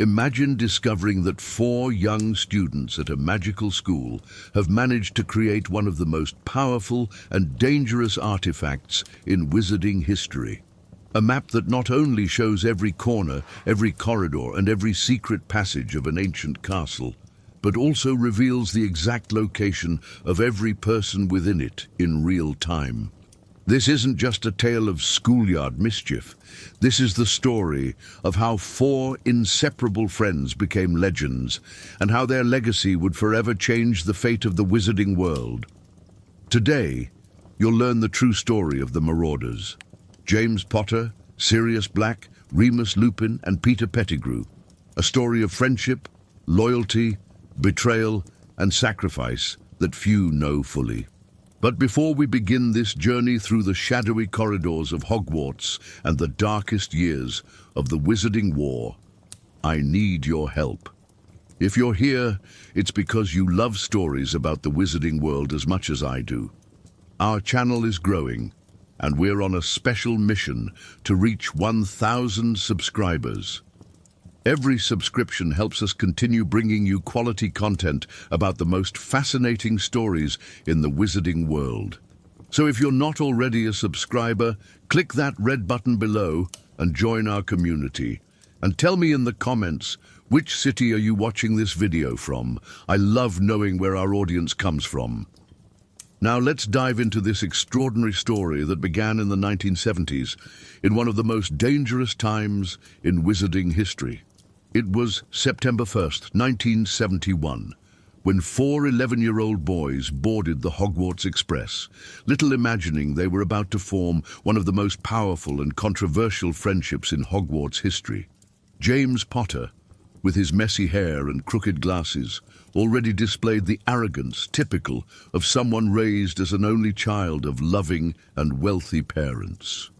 Imagine discovering that 4 young students at a magical school have managed to create one of the most powerful and dangerous artifacts in wizarding history. A map that not only shows every corner, every corridor, and every secret passage of an ancient castle, but also reveals the exact location of every person within it in real time. This isn't just a tale of schoolyard mischief. This is the story of how 4 inseparable friends became legends, and how their legacy would forever change the fate of the wizarding world. Today, you'll learn the true story of the Marauders. James Potter, Sirius Black, Remus Lupin, and Peter Pettigrew. A story of friendship, loyalty, betrayal, and sacrifice that few know fully. But before we begin this journey through the shadowy corridors of Hogwarts and the darkest years of the Wizarding War, I need your help. If you're here, it's because you love stories about the wizarding world as much as I do. Our channel is growing, and we're on a special mission to reach 1,000 subscribers. Every subscription helps us continue bringing you quality content about the most fascinating stories in the wizarding world. So if you're not already a subscriber, click that red button below and join our community. And tell me in the comments, which city are you watching this video from? I love knowing where our audience comes from. Now let's dive into this extraordinary story that began in the 1970s, in one of the most dangerous times in wizarding history. It was September 1st, 1971, when 4 11-year-old boys boarded the Hogwarts Express, little imagining they were about to form one of the most powerful and controversial friendships in Hogwarts history. James Potter, with his messy hair and crooked glasses, already displayed the arrogance typical of someone raised as an only child of loving and wealthy parents.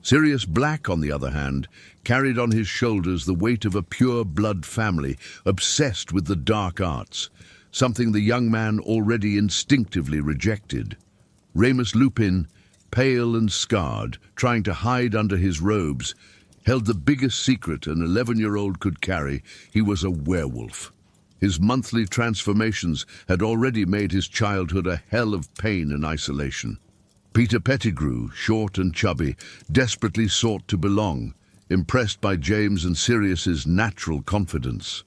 Sirius Black, on the other hand, carried on his shoulders the weight of a pure-blood family obsessed with the dark arts, something the young man already instinctively rejected. Remus Lupin, pale and scarred, trying to hide under his robes, held the biggest secret an 11-year-old could carry. He was a werewolf. His monthly transformations had already made his childhood a hell of pain and isolation. Peter Pettigrew, short and chubby, desperately sought to belong, impressed by James and Sirius's natural confidence.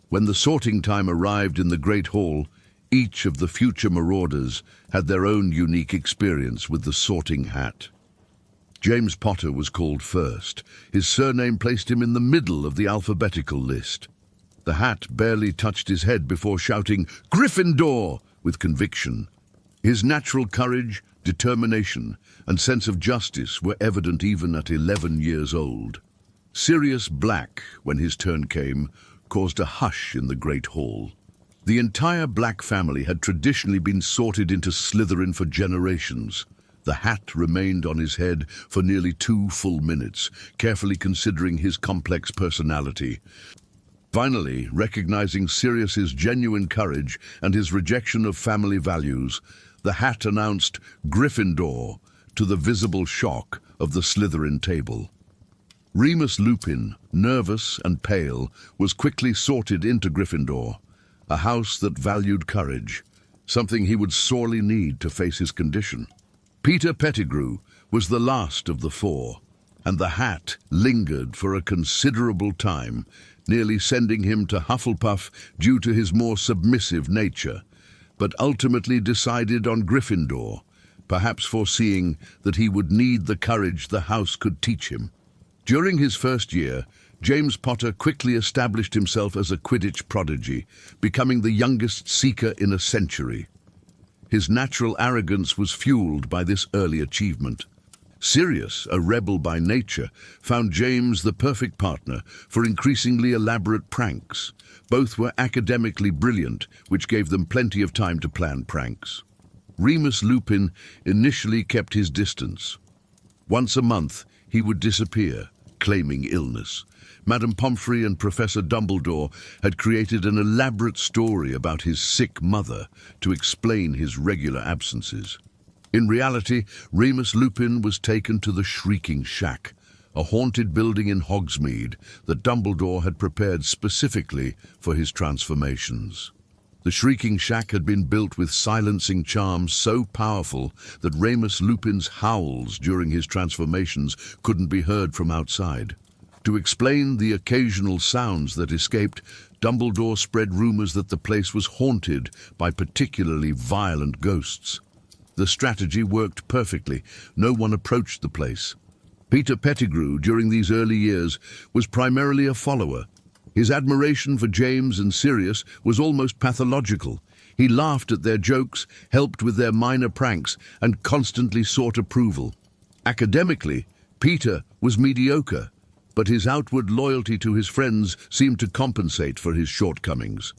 When the sorting time arrived in the Great Hall, each of the future Marauders had their own unique experience with the sorting hat. James Potter was called first. His surname placed him in the middle of the alphabetical list. The hat barely touched his head before shouting, "Gryffindor!" with conviction. His natural courage, determination, and sense of justice were evident even at 11 years old. Sirius Black, when his turn came, caused a hush in the Great Hall. The entire Black family had traditionally been sorted into Slytherin for generations. The hat remained on his head for nearly 2 full minutes, carefully considering his complex personality. Finally, recognizing Sirius's genuine courage and his rejection of family values, the hat announced Gryffindor, to the visible shock of the Slytherin table. Remus Lupin, nervous and pale, was quickly sorted into Gryffindor, a house that valued courage, something he would sorely need to face his condition. Peter Pettigrew was the last of the 4, and the hat lingered for a considerable time, nearly sending him to Hufflepuff due to his more submissive nature, but ultimately decided on Gryffindor, perhaps foreseeing that he would need the courage the house could teach him. During his first year, James Potter quickly established himself as a Quidditch prodigy, becoming the youngest seeker in a century. His natural arrogance was fueled by this early achievement. Sirius, a rebel by nature, found James the perfect partner for increasingly elaborate pranks. Both were academically brilliant, which gave them plenty of time to plan pranks. Remus Lupin initially kept his distance. Once a month, he would disappear, claiming illness. Madame Pomfrey and Professor Dumbledore had created an elaborate story about his sick mother to explain his regular absences. In reality, Remus Lupin was taken to the Shrieking Shack, a haunted building in Hogsmeade that Dumbledore had prepared specifically for his transformations. The Shrieking Shack had been built with silencing charms so powerful that Remus Lupin's howls during his transformations couldn't be heard from outside. To explain the occasional sounds that escaped, Dumbledore spread rumors that the place was haunted by particularly violent ghosts. The strategy worked perfectly. No one approached the place. Peter Pettigrew, during these early years, was primarily a follower. His admiration for James and Sirius was almost pathological. He laughed at their jokes, helped with their minor pranks, and constantly sought approval. Academically, Peter was mediocre, but his outward loyalty to his friends seemed to compensate for his shortcomings.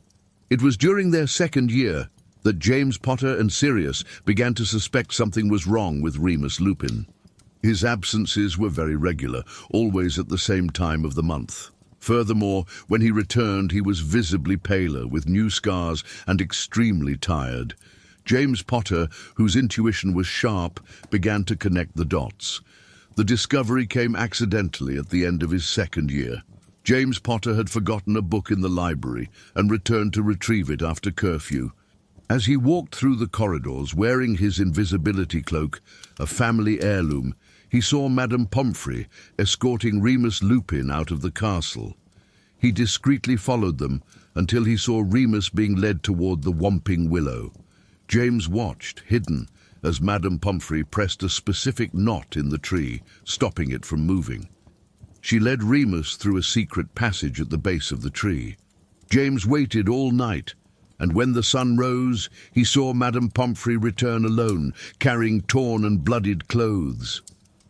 It was during their second year that James Potter and Sirius began to suspect something was wrong with Remus Lupin. His absences were very regular, always at the same time of the month. Furthermore, when he returned, he was visibly paler, with new scars, and extremely tired. James Potter, whose intuition was sharp, began to connect the dots. The discovery came accidentally at the end of his second year. James Potter had forgotten a book in the library and returned to retrieve it after curfew. As he walked through the corridors wearing his invisibility cloak, a family heirloom, he saw Madame Pomfrey escorting Remus Lupin out of the castle. He discreetly followed them until he saw Remus being led toward the Whomping Willow. James watched, hidden, as Madame Pomfrey pressed a specific knot in the tree, stopping it from moving. She led Remus through a secret passage at the base of the tree. James waited all night, and when the sun rose, he saw Madame Pomfrey return alone, carrying torn and bloodied clothes.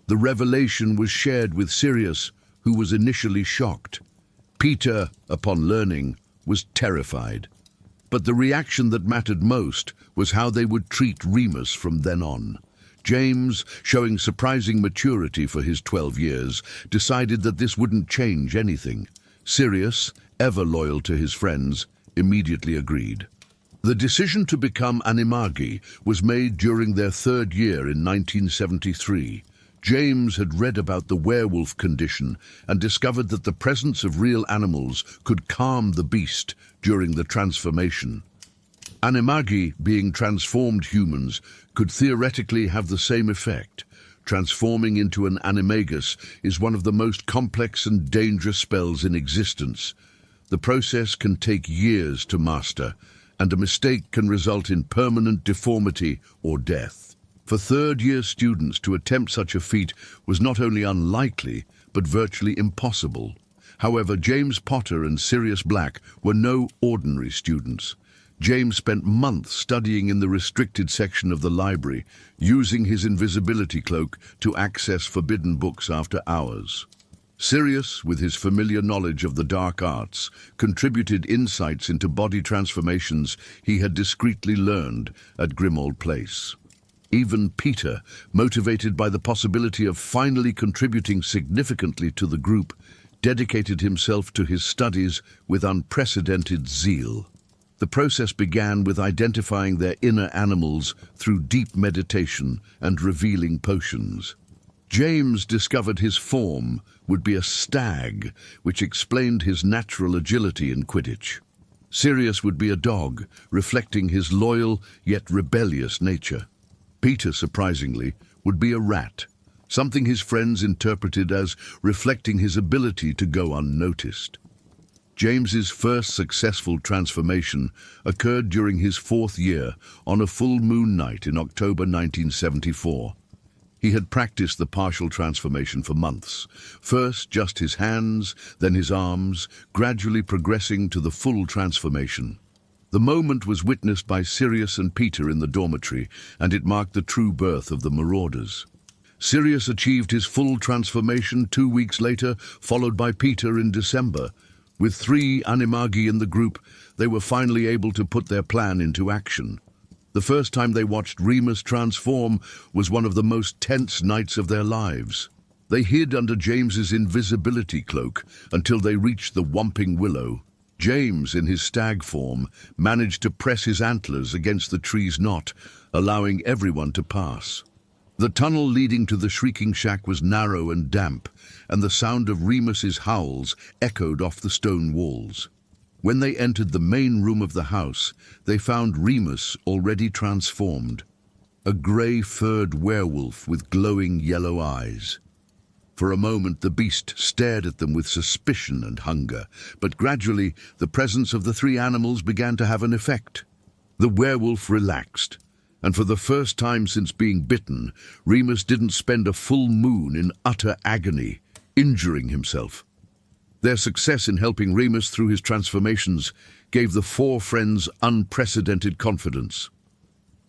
The revelation was shared with Sirius, who was initially shocked. Peter, upon learning, was terrified. But the reaction that mattered most was how they would treat Remus from then on. James, showing surprising maturity for his 12 years, decided that this wouldn't change anything. Sirius, ever loyal to his friends, immediately agreed. The decision to become Animagi was made during their third year in 1973. James had read about the werewolf condition and discovered that the presence of real animals could calm the beast during the transformation. Animagi, being transformed humans, could theoretically have the same effect. Transforming into an Animagus is one of the most complex and dangerous spells in existence. The process can take years to master, and a mistake can result in permanent deformity or death. For third-year students to attempt such a feat was not only unlikely, but virtually impossible. However, James Potter and Sirius Black were no ordinary students. James spent months studying in the restricted section of the library, using his invisibility cloak to access forbidden books after hours. Sirius, with his familiar knowledge of the dark arts, contributed insights into body transformations he had discreetly learned at Grimmauld Place. Even Peter, motivated by the possibility of finally contributing significantly to the group, dedicated himself to his studies with unprecedented zeal. The process began with identifying their inner animals through deep meditation and revealing potions. James discovered his form would be a stag, which explained his natural agility in Quidditch. Sirius would be a dog, reflecting his loyal yet rebellious nature. Peter, surprisingly, would be a rat, something his friends interpreted as reflecting his ability to go unnoticed. James's first successful transformation occurred during his fourth year on a full moon night in October 1974. He had practiced the partial transformation for months, first just his hands, then his arms, gradually progressing to the full transformation. The moment was witnessed by Sirius and Peter in the dormitory, and it marked the true birth of the Marauders. Sirius achieved his full transformation 2 weeks later, followed by Peter in December. With 3 Animagi in the group, they were finally able to put their plan into action. The first time they watched Remus transform was one of the most tense nights of their lives. They hid under James's invisibility cloak until they reached the Whomping Willow. James, in his stag form, managed to press his antlers against the tree's knot, allowing everyone to pass. The tunnel leading to the Shrieking Shack was narrow and damp, and the sound of Remus's howls echoed off the stone walls. When they entered the main room of the house, they found Remus already transformed, a grey-furred werewolf with glowing yellow eyes. For a moment the beast stared at them with suspicion and hunger, but gradually the presence of the three animals began to have an effect. The werewolf relaxed, and for the first time since being bitten, Remus didn't spend a full moon in utter agony, injuring himself. Their success in helping Remus through his transformations gave the four friends unprecedented confidence.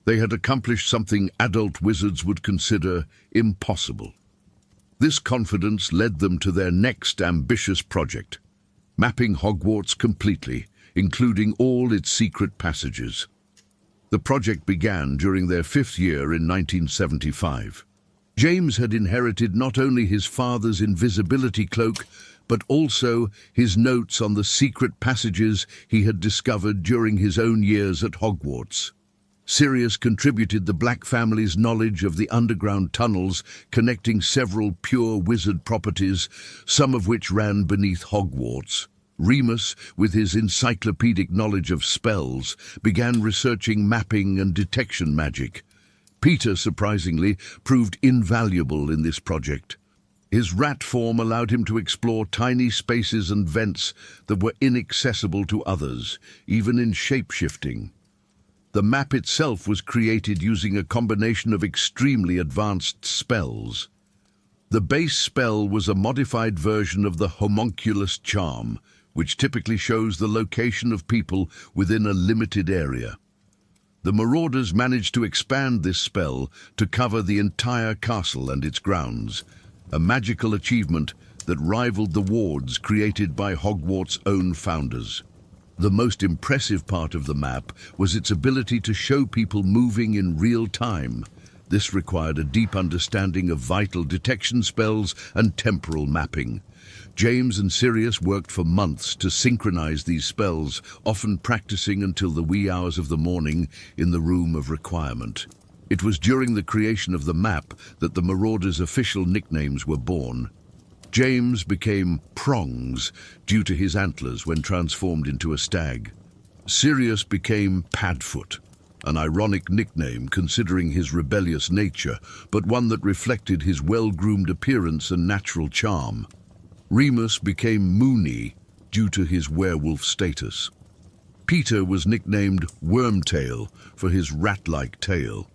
They had accomplished something adult wizards would consider impossible. This confidence led them to their next ambitious project, mapping Hogwarts completely, including all its secret passages. The project began during their 5th year in 1975. James had inherited not only his father's invisibility cloak, but also his notes on the secret passages he had discovered during his own years at Hogwarts. Sirius contributed the Black family's knowledge of the underground tunnels connecting several pure wizard properties, some of which ran beneath Hogwarts. Remus, with his encyclopedic knowledge of spells, began researching mapping and detection magic. Peter, surprisingly, proved invaluable in this project. His rat form allowed him to explore tiny spaces and vents that were inaccessible to others, even in shape-shifting. The map itself was created using a combination of extremely advanced spells. The base spell was a modified version of the homunculus charm, which typically shows the location of people within a limited area. The Marauders managed to expand this spell to cover the entire castle and its grounds, a magical achievement that rivaled the wards created by Hogwarts' own founders. The most impressive part of the map was its ability to show people moving in real time. This required a deep understanding of vital detection spells and temporal mapping. James and Sirius worked for months to synchronize these spells, often practicing until the wee hours of the morning in the room of requirement. It was during the creation of the map that the Marauders' official nicknames were born. James became Prongs due to his antlers when transformed into a stag. Sirius became Padfoot, an ironic nickname considering his rebellious nature, but one that reflected his well-groomed appearance and natural charm. Remus became Moony due to his werewolf status. Peter was nicknamed Wormtail for his rat-like tail.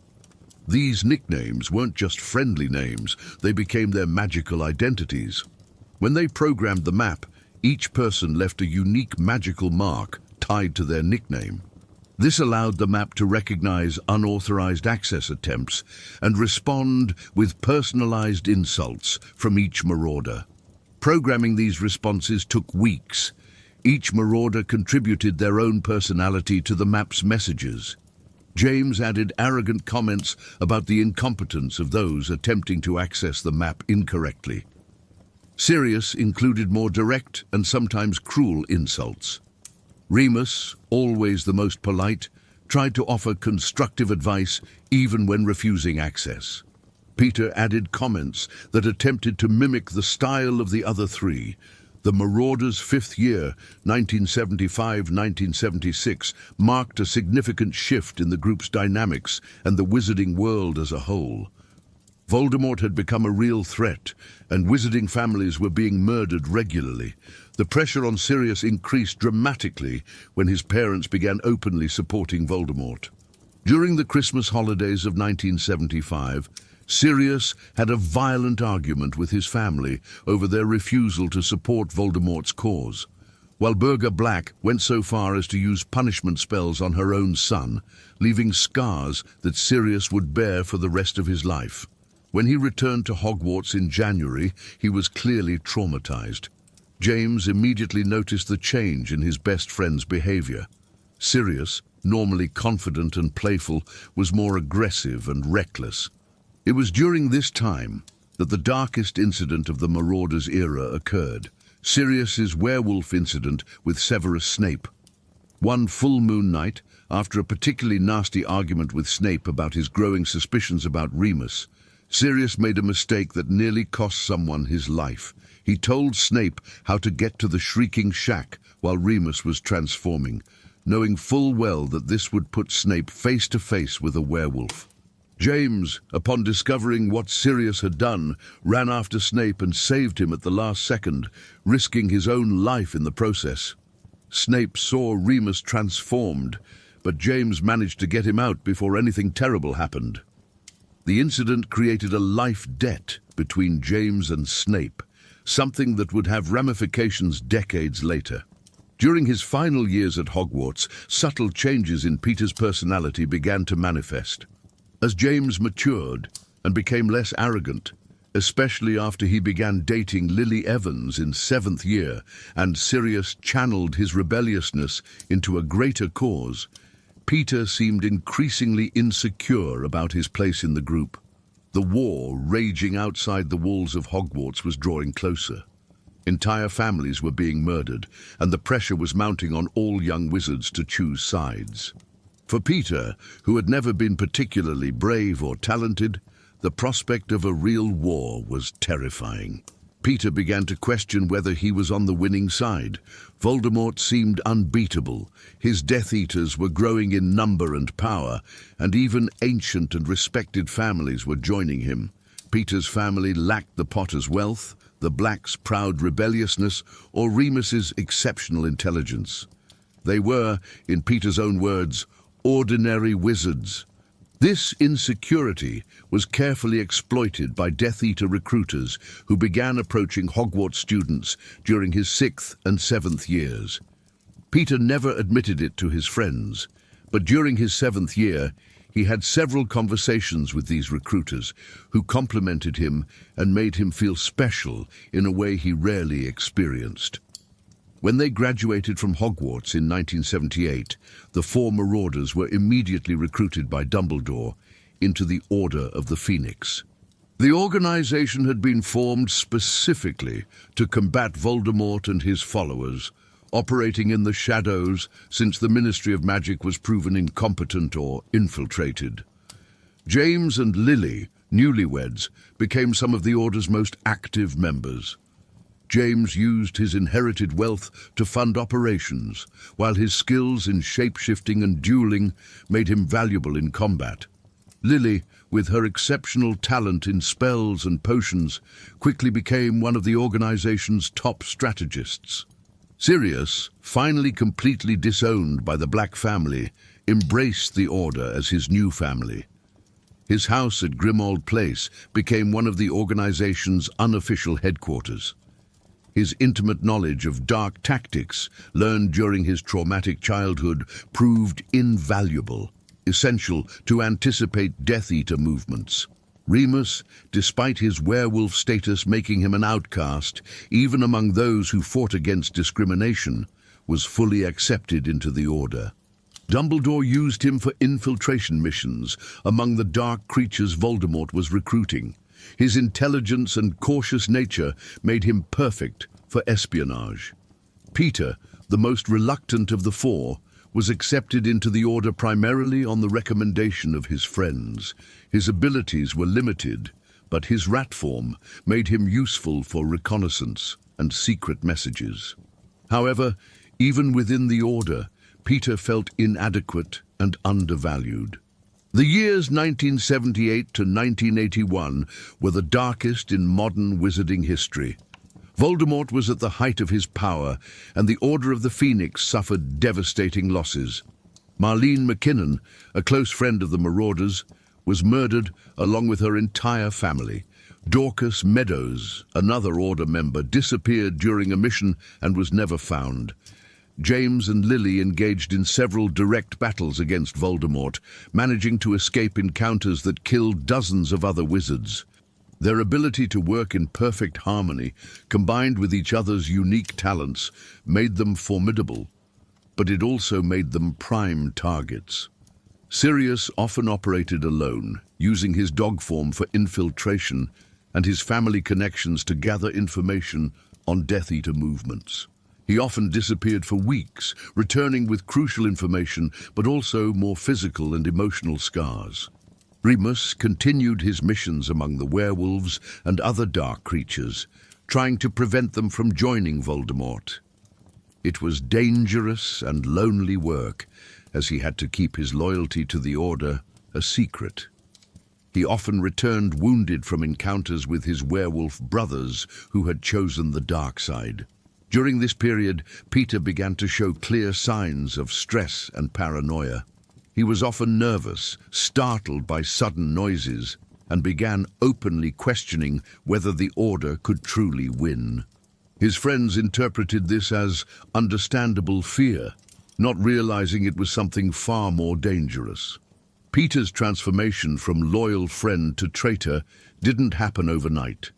These nicknames weren't just friendly names, they became their magical identities. When they programmed the map, each person left a unique magical mark tied to their nickname. This allowed the map to recognize unauthorized access attempts and respond with personalized insults from each Marauder. Programming these responses took weeks. Each Marauder contributed their own personality to the map's messages. James added arrogant comments about the incompetence of those attempting to access the map incorrectly. Sirius included more direct and sometimes cruel insults. Remus, always the most polite, tried to offer constructive advice even when refusing access. Peter added comments that attempted to mimic the style of the other three. The Marauders' 5th year, 1975-1976, marked a significant shift in the group's dynamics and the wizarding world as a whole. Voldemort had become a real threat, and wizarding families were being murdered regularly. The pressure on Sirius increased dramatically when his parents began openly supporting Voldemort. During the Christmas holidays of 1975, Sirius had a violent argument with his family over their refusal to support Voldemort's cause, while Burger Black went so far as to use punishment spells on her own son, leaving scars that Sirius would bear for the rest of his life. When he returned to Hogwarts in January, he was clearly traumatized. James immediately noticed the change in his best friend's behavior. Sirius, normally confident and playful, was more aggressive and reckless. It was during this time that the darkest incident of the Marauders' era occurred, Sirius's werewolf incident with Severus Snape. One full moon night, after a particularly nasty argument with Snape about his growing suspicions about Remus, Sirius made a mistake that nearly cost someone his life. He told Snape how to get to the Shrieking Shack while Remus was transforming, knowing full well that this would put Snape face to face with a werewolf. James, upon discovering what Sirius had done, ran after Snape and saved him at the last second, risking his own life in the process. Snape saw Remus transformed, but James managed to get him out before anything terrible happened. The incident created a life debt between James and Snape, something that would have ramifications decades later. During his final years at Hogwarts, subtle changes in Peter's personality began to manifest. As James matured and became less arrogant, especially after he began dating Lily Evans in 7th year and Sirius channeled his rebelliousness into a greater cause, Peter seemed increasingly insecure about his place in the group. The war raging outside the walls of Hogwarts was drawing closer. Entire families were being murdered, and the pressure was mounting on all young wizards to choose sides. For Peter, who had never been particularly brave or talented, the prospect of a real war was terrifying. Peter began to question whether he was on the winning side. Voldemort seemed unbeatable. His Death Eaters were growing in number and power, and even ancient and respected families were joining him. Peter's family lacked the Potter's wealth, the Blacks' proud rebelliousness, or Remus's exceptional intelligence. They were, in Peter's own words, ordinary wizards. This insecurity was carefully exploited by Death Eater recruiters who began approaching Hogwarts students during his 6th and 7th years. Peter never admitted it to his friends, but during his 7th year, he had several conversations with these recruiters who complimented him and made him feel special in a way he rarely experienced. When they graduated from Hogwarts in 1978, the 4 Marauders were immediately recruited by Dumbledore into the Order of the Phoenix. The organization had been formed specifically to combat Voldemort and his followers, operating in the shadows since the Ministry of Magic was proven incompetent or infiltrated. James and Lily, newlyweds, became some of the Order's most active members. James used his inherited wealth to fund operations, while his skills in shape-shifting and dueling made him valuable in combat. Lily, with her exceptional talent in spells and potions, quickly became one of the organization's top strategists. Sirius, finally completely disowned by the Black family, embraced the Order as his new family. His house at Grimmauld Place became one of the organization's unofficial headquarters. His intimate knowledge of dark tactics, learned during his traumatic childhood, proved invaluable, essential to anticipate Death Eater movements. Remus, despite his werewolf status making him an outcast, even among those who fought against discrimination, was fully accepted into the Order. Dumbledore used him for infiltration missions among the dark creatures Voldemort was recruiting. His intelligence and cautious nature made him perfect for espionage. Peter, the most reluctant of the 4, was accepted into the Order primarily on the recommendation of his friends. His abilities were limited, but his rat form made him useful for reconnaissance and secret messages. However, even within the Order, Peter felt inadequate and undervalued. The years 1978 to 1981 were the darkest in modern wizarding history. Voldemort was at the height of his power, and the Order of the Phoenix suffered devastating losses. Marlene McKinnon, a close friend of the Marauders, was murdered along with her entire family. Dorcas Meadows, another Order member, disappeared during a mission and was never found. James and Lily engaged in several direct battles against Voldemort, managing to escape encounters that killed dozens of other wizards. Their ability to work in perfect harmony, combined with each other's unique talents, made them formidable, but it also made them prime targets. Sirius often operated alone, using his dog form for infiltration and his family connections to gather information on Death Eater movements. He often disappeared for weeks, returning with crucial information, but also more physical and emotional scars. Remus continued his missions among the werewolves and other dark creatures, trying to prevent them from joining Voldemort. It was dangerous and lonely work, as he had to keep his loyalty to the Order a secret. He often returned wounded from encounters with his werewolf brothers who had chosen the dark side. During this period, Peter began to show clear signs of stress and paranoia. He was often nervous, startled by sudden noises, and began openly questioning whether the Order could truly win. His friends interpreted this as understandable fear, not realizing it was something far more dangerous. Peter's transformation from loyal friend to traitor didn't happen overnight.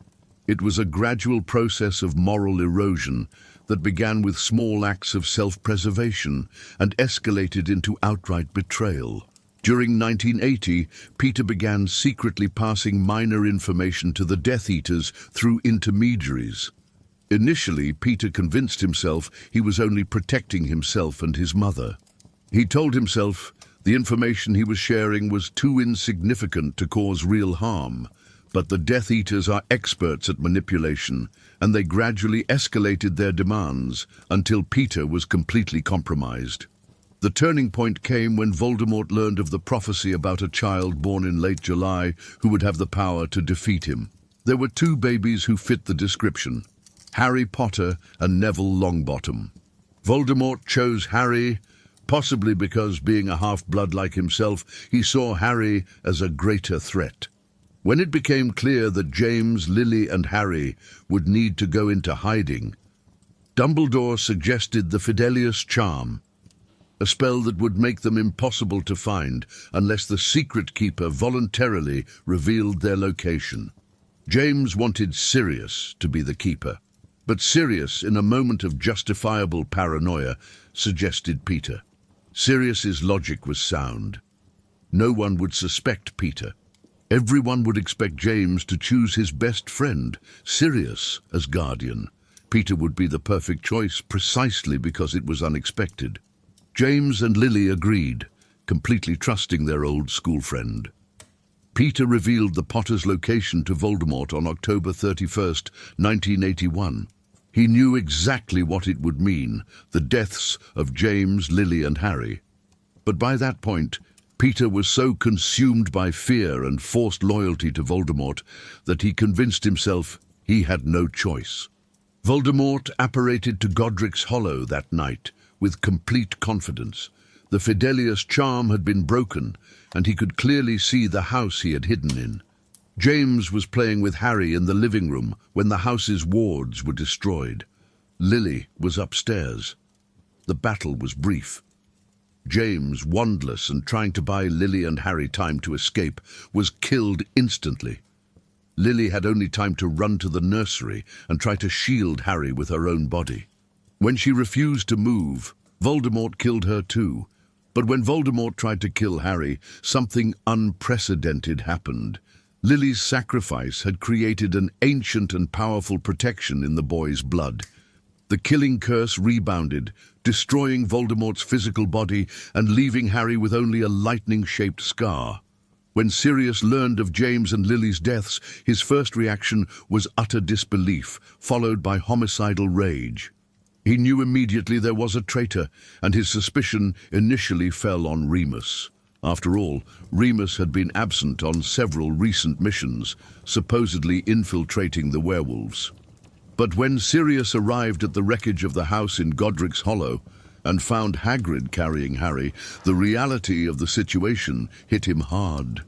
It was a gradual process of moral erosion that began with small acts of self-preservation and escalated into outright betrayal. During 1980, Peter began secretly passing minor information to the Death Eaters through intermediaries. Initially, Peter convinced himself he was only protecting himself and his mother. He told himself the information he was sharing was too insignificant to cause real harm. But the Death Eaters are experts at manipulation, and they gradually escalated their demands until Peter was completely compromised. The turning point came when Voldemort learned of the prophecy about a child born in late July who would have the power to defeat him. There were two babies who fit the description: Harry Potter and Neville Longbottom. Voldemort chose Harry, possibly because, being a half-blood like himself, he saw Harry as a greater threat. When it became clear that James, Lily, and Harry would need to go into hiding, Dumbledore suggested the Fidelius Charm, a spell that would make them impossible to find unless the Secret Keeper voluntarily revealed their location. James wanted Sirius to be the Keeper, but Sirius, in a moment of justifiable paranoia, suggested Peter. Sirius's logic was sound. No one would suspect Peter. Everyone would expect James to choose his best friend, Sirius, as guardian. Peter would be the perfect choice precisely because it was unexpected. James and Lily agreed, completely trusting their old school friend. Peter revealed the Potter's location to Voldemort on October 31st, 1981. He knew exactly what it would mean, the deaths of James, Lily, and Harry. But by that point, Peter was so consumed by fear and forced loyalty to Voldemort that he convinced himself he had no choice. Voldemort apparated to Godric's Hollow that night with complete confidence. The Fidelius Charm had been broken, and he could clearly see the house he had hidden in. James was playing with Harry in the living room when the house's wards were destroyed. Lily was upstairs. The battle was brief. James, wandless and trying to buy Lily and Harry time to escape, was killed instantly. Lily had only time to run to the nursery and try to shield Harry with her own body. When she refused to move, Voldemort killed her too. But when Voldemort tried to kill Harry, something unprecedented happened. Lily's sacrifice had created an ancient and powerful protection in the boy's blood. The killing curse rebounded, destroying Voldemort's physical body and leaving Harry with only a lightning-shaped scar. When Sirius learned of James and Lily's deaths, his first reaction was utter disbelief, followed by homicidal rage. He knew immediately there was a traitor, and his suspicion initially fell on Remus. After all, Remus had been absent on several recent missions, supposedly infiltrating the werewolves. But when Sirius arrived at the wreckage of the house in Godric's Hollow and found Hagrid carrying Harry, the reality of the situation hit him hard.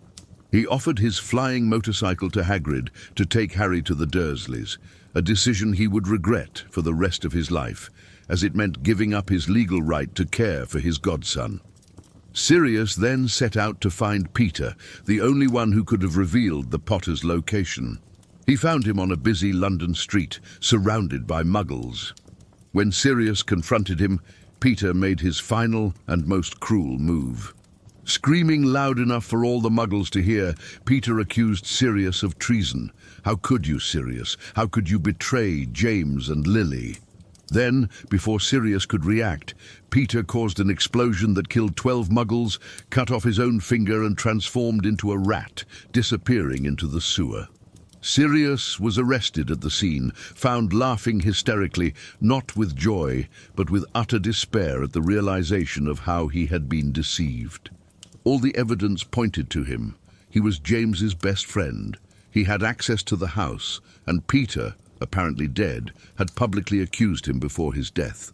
He offered his flying motorcycle to Hagrid to take Harry to the Dursleys, a decision he would regret for the rest of his life, as it meant giving up his legal right to care for his godson. Sirius then set out to find Peter, the only one who could have revealed the Potter's location. He found him on a busy London street, surrounded by muggles. When Sirius confronted him, Peter made his final and most cruel move. Screaming loud enough for all the muggles to hear, Peter accused Sirius of treason. How could you, Sirius? How could you betray James and Lily? Then, before Sirius could react, Peter caused an explosion that killed 12 muggles, cut off his own finger and transformed into a rat, disappearing into the sewer. Sirius was arrested at the scene, found laughing hysterically, not with joy, but with utter despair at the realization of how he had been deceived. All the evidence pointed to him. He was James's best friend. He had access to the house, and Peter, apparently dead, had publicly accused him before his death.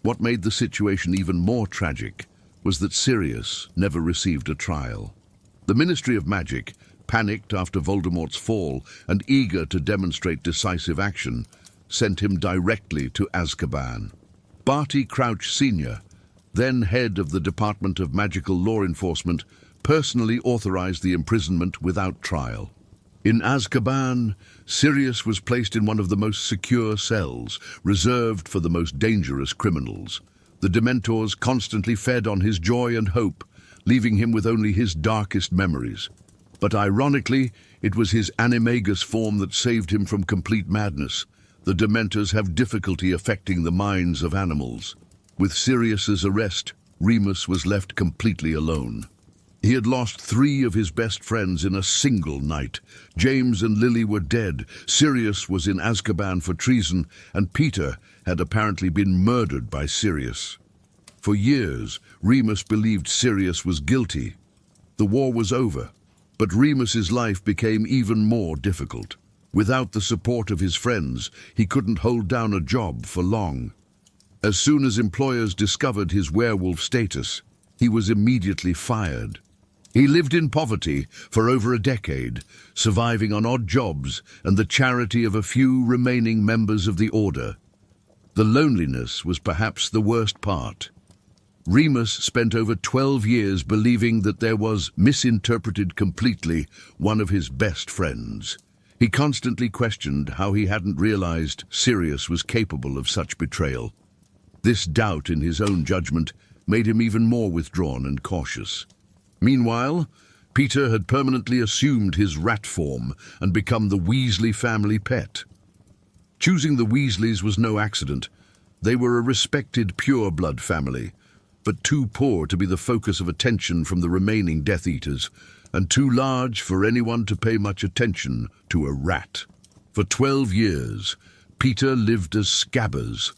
What made the situation even more tragic was that Sirius never received a trial. The Ministry of Magic, panicked after Voldemort's fall and eager to demonstrate decisive action, sent him directly to Azkaban. Barty Crouch Sr., then head of the Department of Magical Law Enforcement, personally authorized the imprisonment without trial. In Azkaban, Sirius was placed in one of the most secure cells, reserved for the most dangerous criminals. The Dementors constantly fed on his joy and hope, leaving him with only his darkest memories. But ironically, it was his Animagus form that saved him from complete madness. The Dementors have difficulty affecting the minds of animals. With Sirius's arrest, Remus was left completely alone. He had lost 3 of his best friends in a single night. James and Lily were dead, Sirius was in Azkaban for treason, and Peter had apparently been murdered by Sirius. For years, Remus believed Sirius was guilty. The war was over, but Remus's life became even more difficult. Without the support of his friends, he couldn't hold down a job for long. As soon as employers discovered his werewolf status, he was immediately fired. He lived in poverty for over a decade, surviving on odd jobs and the charity of a few remaining members of the Order. The loneliness was perhaps the worst part. Remus spent over 12 years believing that there was, misinterpreted completely, one of his best friends. He constantly questioned how he hadn't realized Sirius was capable of such betrayal. This doubt in his own judgment made him even more withdrawn and cautious. Meanwhile, Peter had permanently assumed his rat form and become the Weasley family pet. Choosing the Weasleys was no accident. They were a respected pure-blood family, but too poor to be the focus of attention from the remaining Death Eaters, and too large for anyone to pay much attention to a rat. For 12 years, Peter lived as Scabbers,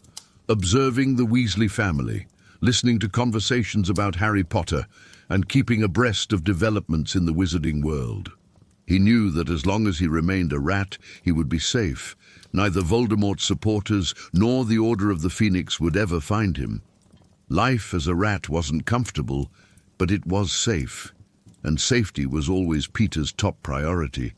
observing the Weasley family, listening to conversations about Harry Potter, and keeping abreast of developments in the wizarding world. He knew that as long as he remained a rat, he would be safe. Neither Voldemort's supporters nor the Order of the Phoenix would ever find him. Life as a rat wasn't comfortable, but it was safe, and safety was always Peter's top priority.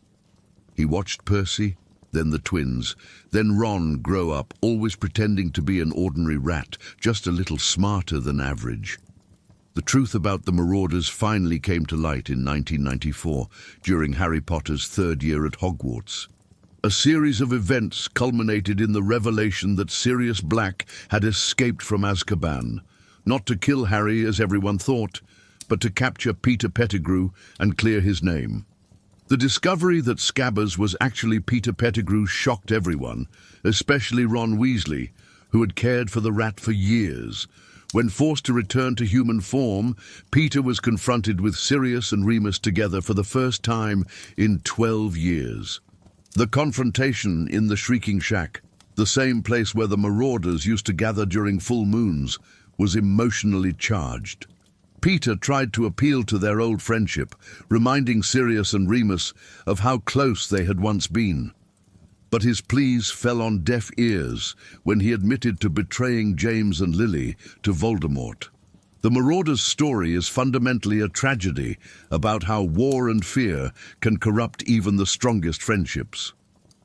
He watched Percy, then the twins, then Ron grow up, always pretending to be an ordinary rat, just a little smarter than average. The truth about the Marauders finally came to light in 1994, during Harry Potter's 3rd year at Hogwarts. A series of events culminated in the revelation that Sirius Black had escaped from Azkaban, not to kill Harry as everyone thought, but to capture Peter Pettigrew and clear his name. The discovery that Scabbers was actually Peter Pettigrew shocked everyone, especially Ron Weasley, who had cared for the rat for years. When forced to return to human form, Peter was confronted with Sirius and Remus together for the first time in 12 years. The confrontation in the Shrieking Shack, the same place where the Marauders used to gather during full moons, was emotionally charged. Peter tried to appeal to their old friendship, reminding Sirius and Remus of how close they had once been. But his pleas fell on deaf ears when he admitted to betraying James and Lily to Voldemort. The Marauders' story is fundamentally a tragedy about how war and fear can corrupt even the strongest friendships.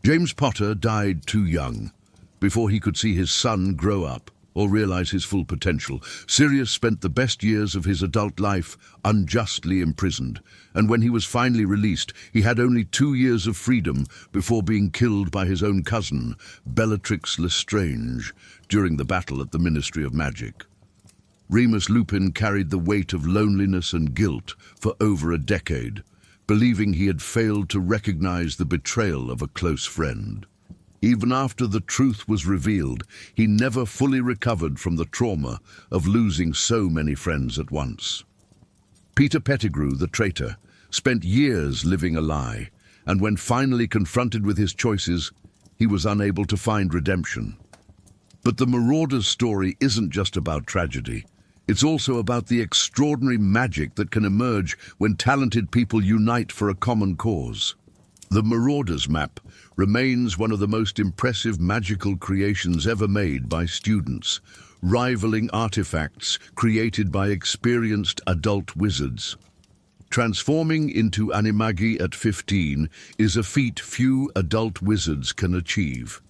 James Potter died too young, before he could see his son grow up or realize his full potential. Sirius spent the best years of his adult life unjustly imprisoned, and when he was finally released, he had only 2 years of freedom before being killed by his own cousin, Bellatrix Lestrange, during the battle at the Ministry of Magic. Remus Lupin carried the weight of loneliness and guilt for over a decade, believing he had failed to recognize the betrayal of a close friend. Even after the truth was revealed, he never fully recovered from the trauma of losing so many friends at once. Peter Pettigrew, the traitor, spent years living a lie, and when finally confronted with his choices, he was unable to find redemption. But the Marauders' story isn't just about tragedy. It's also about the extraordinary magic that can emerge when talented people unite for a common cause. The Marauders map remains one of the most impressive magical creations ever made by students, rivaling artifacts created by experienced adult wizards. Transforming into Animagi at 15 is a feat few adult wizards can achieve.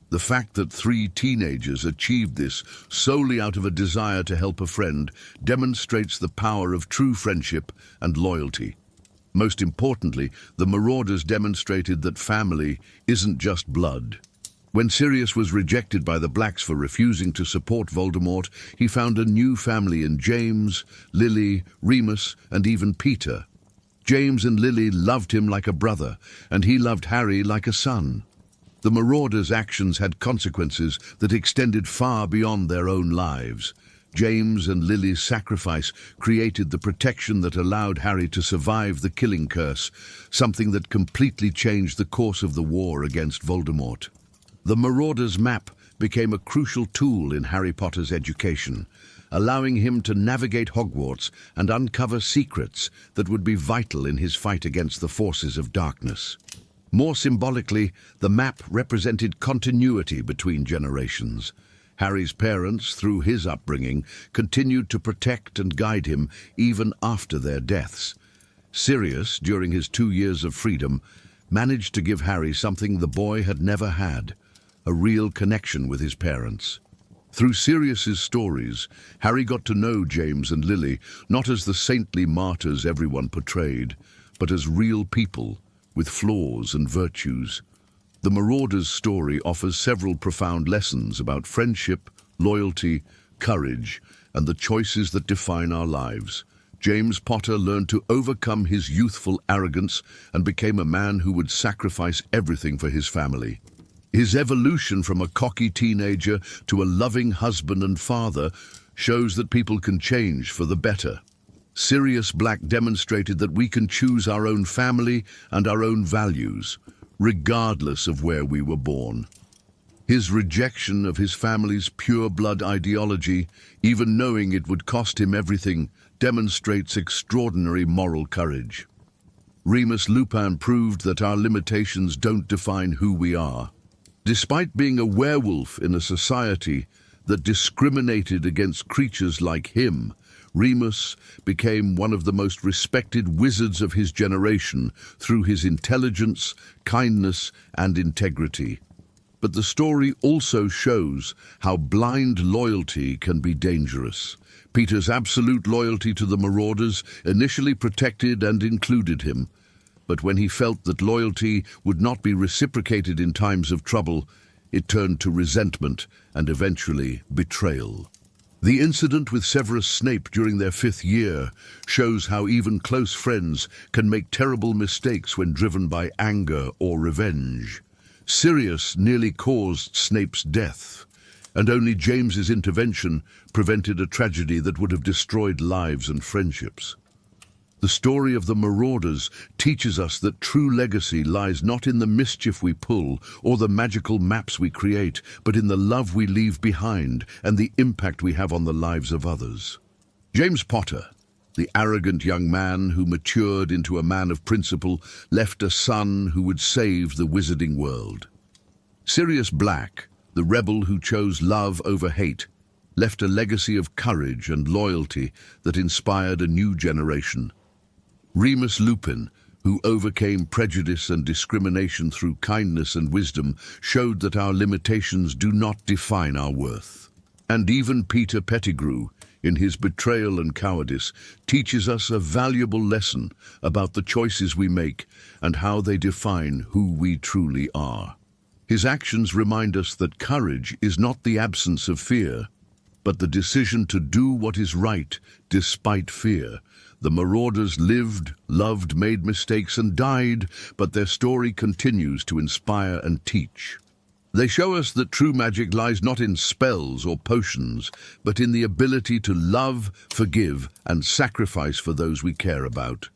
The fact that 3 teenagers achieved this solely out of a desire to help a friend demonstrates the power of true friendship and loyalty. Most importantly, the Marauders demonstrated that family isn't just blood. When Sirius was rejected by the Blacks for refusing to support Voldemort, he found a new family in James, Lily, Remus, and even Peter. James and Lily loved him like a brother, and he loved Harry like a son. The Marauders' actions had consequences that extended far beyond their own lives. James and Lily's sacrifice created the protection that allowed Harry to survive the killing curse, something that completely changed the course of the war against Voldemort. The Marauders' map became a crucial tool in Harry Potter's education, allowing him to navigate Hogwarts and uncover secrets that would be vital in his fight against the forces of darkness. More symbolically, the map represented continuity between generations. Harry's parents, through his upbringing, continued to protect and guide him even after their deaths. Sirius, during his 2 years of freedom, managed to give Harry something the boy had never had: a real connection with his parents. Through Sirius's stories, Harry got to know James and Lily not as the saintly martyrs everyone portrayed, but as real people with flaws and virtues. The Marauders' story offers several profound lessons about friendship, loyalty, courage, and the choices that define our lives. James Potter learned to overcome his youthful arrogance and became a man who would sacrifice everything for his family. His evolution from a cocky teenager to a loving husband and father shows that people can change for the better. Sirius Black demonstrated that we can choose our own family and our own values, regardless of where we were born. His rejection of his family's pure-blood ideology, even knowing it would cost him everything, demonstrates extraordinary moral courage. Remus Lupin proved that our limitations don't define who we are. Despite being a werewolf in a society that discriminated against creatures like him, Remus became one of the most respected wizards of his generation through his intelligence, kindness, and integrity. But the story also shows how blind loyalty can be dangerous. Peter's absolute loyalty to the Marauders initially protected and included him, but when he felt that loyalty would not be reciprocated in times of trouble, it turned to resentment and eventually betrayal. The incident with Severus Snape during their 5th year shows how even close friends can make terrible mistakes when driven by anger or revenge. Sirius nearly caused Snape's death, and only James's intervention prevented a tragedy that would have destroyed lives and friendships. The story of the Marauders teaches us that true legacy lies not in the mischief we pull or the magical maps we create, but in the love we leave behind and the impact we have on the lives of others. James Potter, the arrogant young man who matured into a man of principle, left a son who would save the wizarding world. Sirius Black, the rebel who chose love over hate, left a legacy of courage and loyalty that inspired a new generation. Remus Lupin, who overcame prejudice and discrimination through kindness and wisdom, showed that our limitations do not define our worth. And even Peter Pettigrew, in his betrayal and cowardice, teaches us a valuable lesson about the choices we make and how they define who we truly are. His actions remind us that courage is not the absence of fear, but the decision to do what is right despite fear. The Marauders lived, loved, made mistakes and died, but their story continues to inspire and teach. They show us that true magic lies not in spells or potions, but in the ability to love, forgive, and sacrifice for those we care about.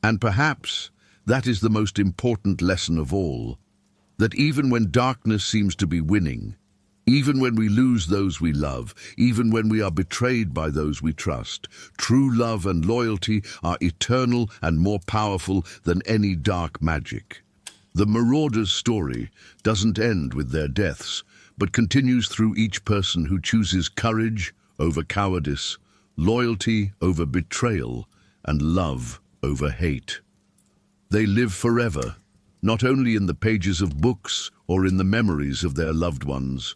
And perhaps that is the most important lesson of all, that even when darkness seems to be winning, even when we lose those we love, even when we are betrayed by those we trust, true love and loyalty are eternal and more powerful than any dark magic. The Marauders' story doesn't end with their deaths, but continues through each person who chooses courage over cowardice, loyalty over betrayal, and love over hate. They live forever, not only in the pages of books or in the memories of their loved ones,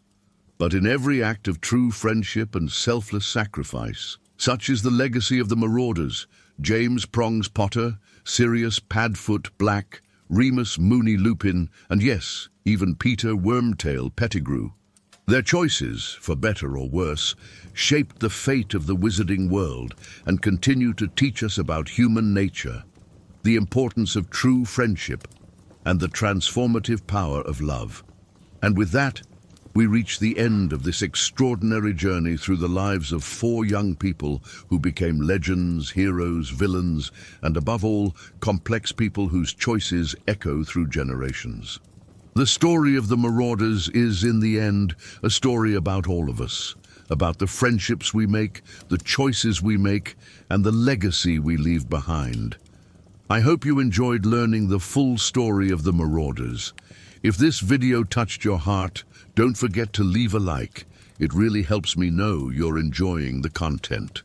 but in every act of true friendship and selfless sacrifice. Such is the legacy of the Marauders: James Prongs Potter, Sirius Padfoot Black, Remus Mooney Lupin, and yes, even Peter Wormtail Pettigrew. Their choices, for better or worse, shaped the fate of the wizarding world and continue to teach us about human nature, the importance of true friendship, and the transformative power of love. And with that, we reach the end of this extraordinary journey through the lives of 4 young people who became legends, heroes, villains, and above all, complex people whose choices echo through generations. The story of the Marauders is, in the end, a story about all of us, about the friendships we make, the choices we make, and the legacy we leave behind. I hope you enjoyed learning the full story of the Marauders. If this video touched your heart, don't forget to leave a like. It really helps me know you're enjoying the content.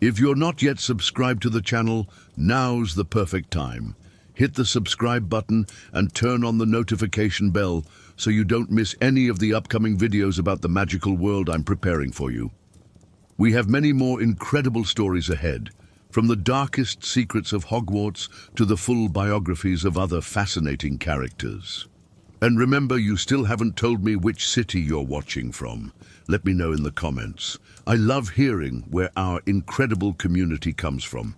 If you're not yet subscribed to the channel, now's the perfect time. Hit the subscribe button and turn on the notification bell so you don't miss any of the upcoming videos about the magical world I'm preparing for you. We have many more incredible stories ahead, from the darkest secrets of Hogwarts to the full biographies of other fascinating characters. And remember, you still haven't told me which city you're watching from. Let me know in the comments. I love hearing where our incredible community comes from.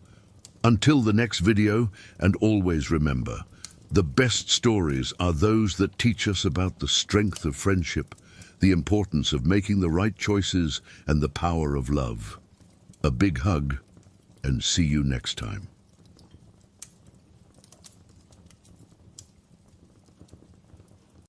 Until the next video, and always remember, the best stories are those that teach us about the strength of friendship, the importance of making the right choices, and the power of love. A big hug, and see you next time.